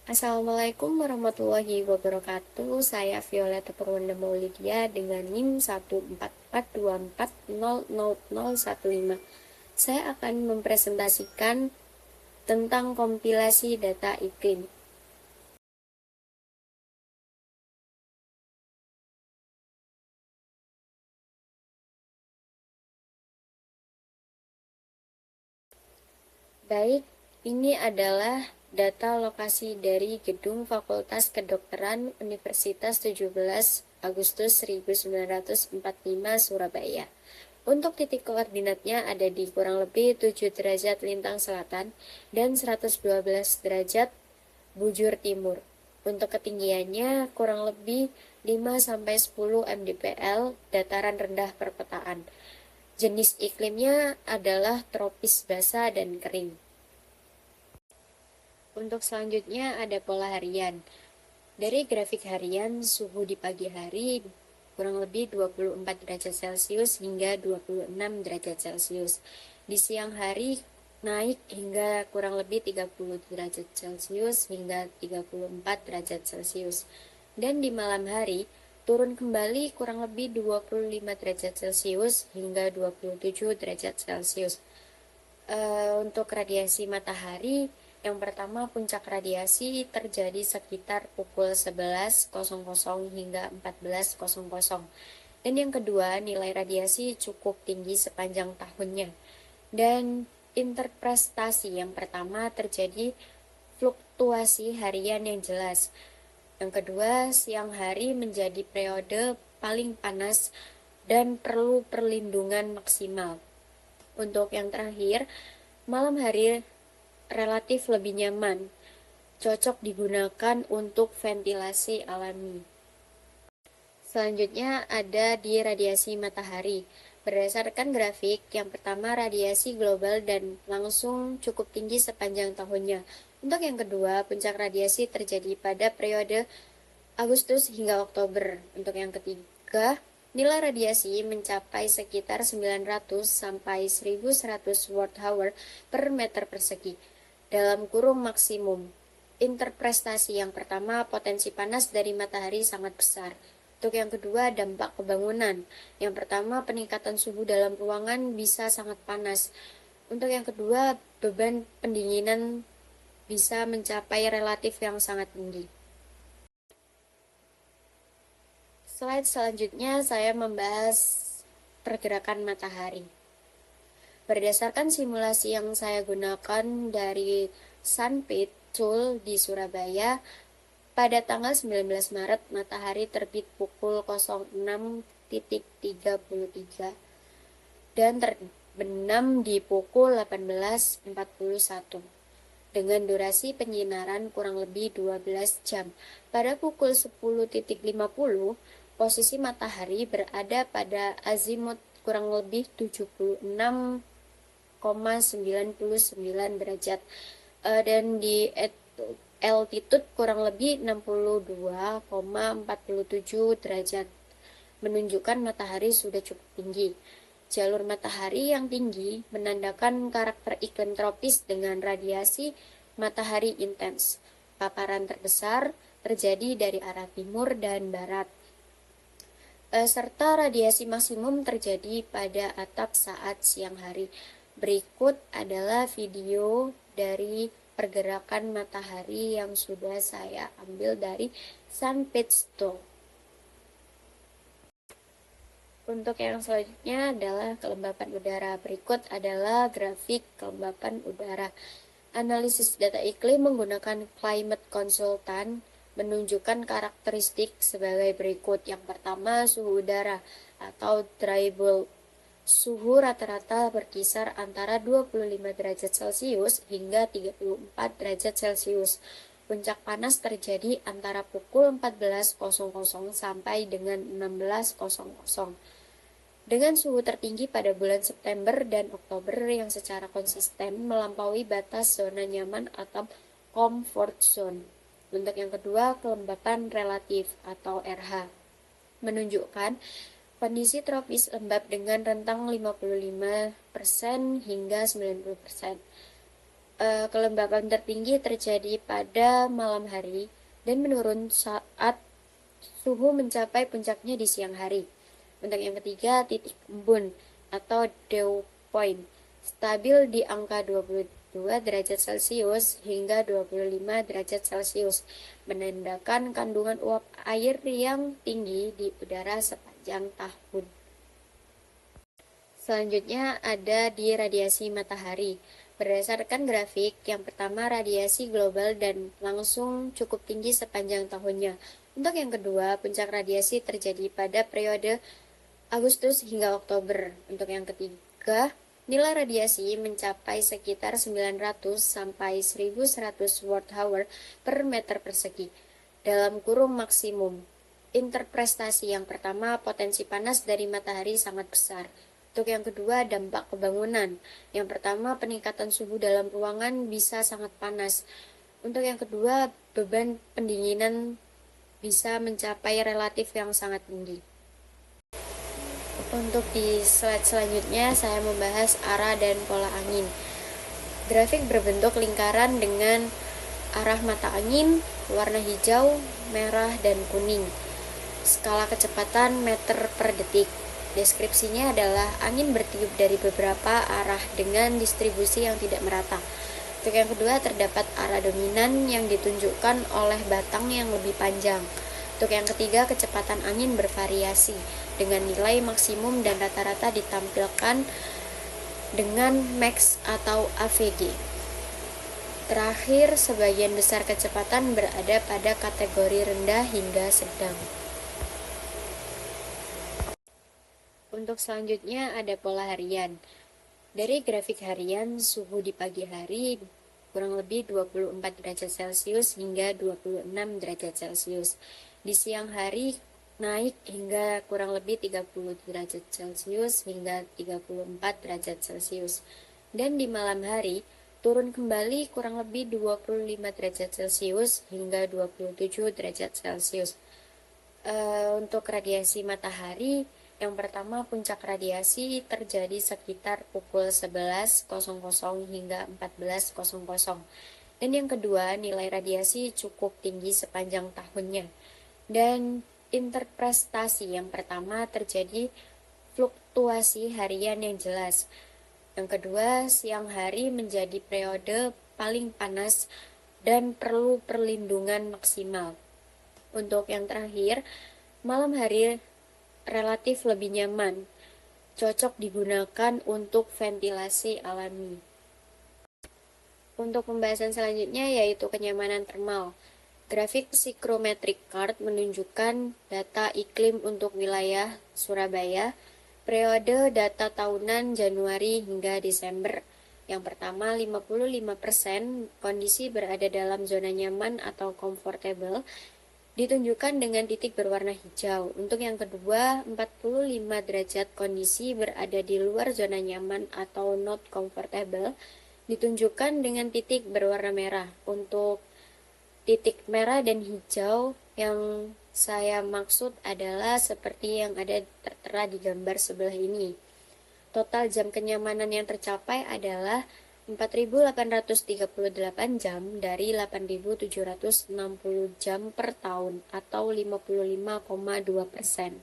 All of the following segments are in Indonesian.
Assalamualaikum warahmatullahi wabarakatuh. Saya Violeta Purwanda Maulidia dengan NIM 14424000015. Saya akan mempresentasikan tentang kompilasi data iklim. Baik, ini adalah data lokasi dari Gedung Fakultas Kedokteran Universitas 17 Agustus 1945 Surabaya. Untuk titik koordinatnya ada di kurang lebih 7 derajat lintang selatan dan 112 derajat bujur timur. Untuk ketinggiannya kurang lebih 5-10 mdpl dataran rendah perpetaan. Jenis iklimnya adalah tropis basah dan kering. Untuk selanjutnya ada pola harian. Dari grafik harian, suhu di pagi hari kurang lebih 24 derajat Celcius hingga 26 derajat Celcius. Di siang hari naik hingga kurang lebih 30 derajat Celcius hingga 34 derajat Celcius. Dan di malam hari turun kembali kurang lebih 25 derajat Celcius hingga 27 derajat Celcius. Untuk radiasi matahari, yang pertama puncak radiasi terjadi sekitar pukul 11.00 hingga 14.00. Dan yang kedua, nilai radiasi cukup tinggi sepanjang tahunnya. Dan interpretasi yang pertama terjadi fluktuasi harian yang jelas. Yang kedua, siang hari menjadi periode paling panas dan perlu perlindungan maksimal. Untuk yang terakhir, malam hari relatif lebih nyaman, cocok digunakan untuk ventilasi alami. Selanjutnya ada di radiasi matahari. Berdasarkan grafik, yang pertama radiasi global dan langsung cukup tinggi sepanjang tahunnya. Untuk yang kedua, puncak radiasi terjadi pada periode Agustus hingga Oktober. Untuk yang ketiga, nilai radiasi mencapai sekitar 900 sampai 1100 watt-hour per meter persegi dalam kurung maksimum. Interpretasi yang pertama, potensi panas dari matahari sangat besar. Untuk yang kedua, dampak kebangunan. Yang pertama, peningkatan suhu dalam ruangan bisa sangat panas. Untuk yang kedua, beban pendinginan bisa mencapai relatif yang sangat tinggi. Slide selanjutnya saya membahas pergerakan matahari. Berdasarkan simulasi yang saya gunakan dari Sunpit Tool di Surabaya, pada tanggal 19 Maret matahari terbit pukul 06.33 dan terbenam di pukul 18.41 dengan durasi penyinaran kurang lebih 12 jam. Pada pukul 10.50, posisi matahari berada pada azimut kurang lebih 76,99 derajat dan di altitude kurang lebih 62,47 derajat, menunjukkan matahari sudah cukup tinggi. Jalur matahari yang tinggi menandakan karakter iklim tropis dengan radiasi matahari intens. Paparan terbesar terjadi dari arah timur dan barat, serta radiasi maksimum terjadi pada atap saat siang hari. Berikut adalah video dari pergerakan matahari yang sudah saya ambil dari Sunpit Tool. Untuk yang selanjutnya adalah kelembapan udara. Berikut adalah grafik kelembapan udara. Analisis data iklim menggunakan Climate Consultant menunjukkan karakteristik sebagai berikut. Yang pertama, suhu udara atau dry bulb. Suhu rata-rata berkisar antara 25 derajat Celcius hingga 34 derajat Celcius. Puncak panas terjadi antara pukul 14.00 sampai dengan 16.00. Dengan suhu tertinggi pada bulan September dan Oktober yang secara konsisten melampaui batas zona nyaman atau comfort zone. Untuk yang kedua, kelembapan relatif atau RH menunjukkan kondisi tropis lembab dengan rentang 55% hingga 90%. Kelembapan tertinggi terjadi pada malam hari dan menurun saat suhu mencapai puncaknya di siang hari. Untuk yang ketiga, titik embun atau dew point stabil di angka 22 derajat Celcius hingga 25 derajat Celcius, menandakan kandungan uap air yang tinggi di udara sepanjang tahun. Selanjutnya ada di radiasi matahari. Berdasarkan grafik, yang pertama radiasi global dan langsung cukup tinggi sepanjang tahunnya. Untuk yang kedua, puncak radiasi terjadi pada periode Agustus hingga Oktober. Untuk yang ketiga, nilai radiasi mencapai sekitar 900 sampai 1100 watt-hour per meter persegi dalam kurung maksimum. Interpretasi yang pertama, potensi panas dari matahari sangat besar. Untuk yang kedua, dampak kebangunan. Yang pertama, peningkatan suhu dalam ruangan bisa sangat panas. Untuk yang kedua, beban pendinginan bisa mencapai relatif yang sangat tinggi. Untuk di slide selanjutnya, saya membahas arah dan pola angin. Grafik berbentuk lingkaran dengan arah mata angin, warna hijau, merah, dan kuning. Skala kecepatan meter per detik. Deskripsinya adalah angin bertiup dari beberapa arah dengan distribusi yang tidak merata. Untuk yang kedua, terdapat arah dominan yang ditunjukkan oleh batang yang lebih panjang. Untuk yang ketiga, kecepatan angin bervariasi dengan nilai maksimum dan rata-rata ditampilkan dengan max atau AVG. Terakhir, sebagian besar kecepatan berada pada kategori rendah hingga sedang. Untuk selanjutnya ada pola harian. Dari grafik harian, suhu di pagi hari kurang lebih 24 derajat Celcius hingga 26 derajat Celcius. Di siang hari naik hingga kurang lebih 30 derajat Celcius hingga 34 derajat Celcius. Dan di malam hari turun kembali kurang lebih 25 derajat Celcius hingga 27 derajat Celcius. Untuk radiasi matahari, yang pertama, puncak radiasi terjadi sekitar pukul 11.00 hingga 14.00. Dan yang kedua, nilai radiasi cukup tinggi sepanjang tahunnya. Dan interpretasi yang pertama terjadi fluktuasi harian yang jelas. Yang kedua, siang hari menjadi periode paling panas dan perlu perlindungan maksimal. Untuk yang terakhir, malam hari relatif lebih nyaman, cocok digunakan untuk ventilasi alami. Untuk pembahasan selanjutnya yaitu kenyamanan termal. Grafik psychrometric card menunjukkan data iklim untuk wilayah Surabaya, periode data tahunan Januari hingga Desember. Yang pertama, 55% kondisi berada dalam zona nyaman atau comfortable, ditunjukkan dengan titik berwarna hijau. Untuk yang kedua, 45 derajat kondisi berada di luar zona nyaman atau not comfortable, ditunjukkan dengan titik berwarna merah. Untuk titik merah dan hijau yang saya maksud adalah seperti yang ada tertera di gambar sebelah ini. Total jam kenyamanan yang tercapai adalah 4.838 jam dari 8.760 jam per tahun atau 55,2%.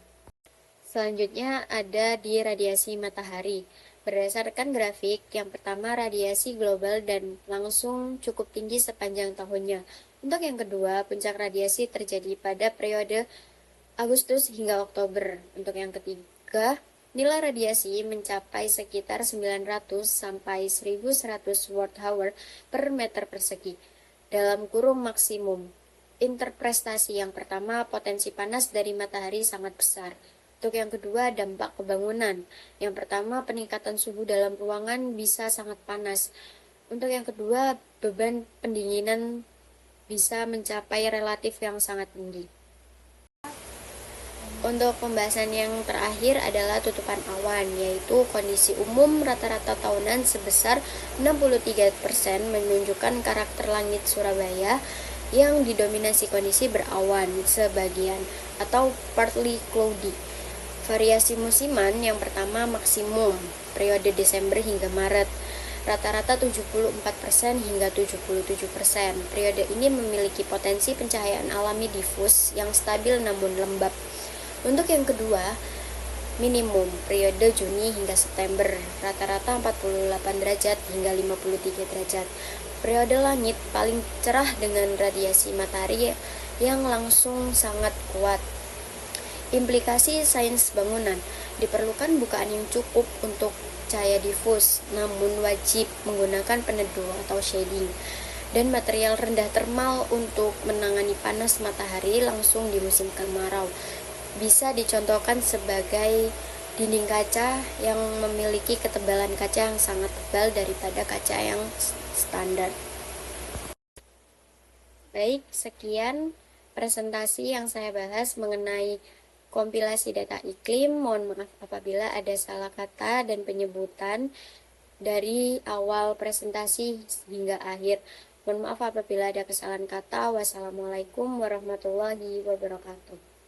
Selanjutnya ada di radiasi matahari. Berdasarkan grafik, yang pertama radiasi global dan langsung cukup tinggi sepanjang tahunnya. Untuk yang kedua, puncak radiasi terjadi pada periode Agustus hingga Oktober. Untuk yang ketiga, nilai radiasi mencapai sekitar 900 sampai 1100 watt-hour per meter persegi dalam kurung maksimum. Interpretasi yang pertama, potensi panas dari matahari sangat besar. Untuk yang kedua, dampak kebangunan. Yang pertama, peningkatan suhu dalam ruangan bisa sangat panas. Untuk yang kedua, beban pendinginan bisa mencapai relatif yang sangat tinggi. Untuk pembahasan yang terakhir adalah tutupan awan, yaitu kondisi umum rata-rata tahunan sebesar 63% menunjukkan karakter langit Surabaya yang didominasi kondisi berawan sebagian atau partly cloudy. Variasi musiman yang pertama maksimum, periode Desember hingga Maret. rata-rata 74% hingga 77%. Periode ini memiliki potensi pencahayaan alami difus yang stabil namun lembab. Untuk yang kedua, minimum periode Juni hingga September, rata-rata 48 derajat hingga 53 derajat. Periode langit paling cerah dengan radiasi matahari yang langsung sangat kuat. Implikasi sains bangunan, diperlukan bukaan yang cukup untuk cahaya difus, namun wajib menggunakan peneduh atau shading, dan material rendah termal untuk menangani panas matahari langsung di musim kemarau. Bisa dicontohkan sebagai dinding kaca yang memiliki ketebalan kaca yang sangat tebal daripada kaca yang standar. Baik, sekian presentasi yang saya bahas mengenai kompilasi data iklim. Mohon maaf apabila ada salah kata dan penyebutan dari awal presentasi hingga akhir. Mohon maaf apabila ada kesalahan kata. Wassalamualaikum warahmatullahi wabarakatuh.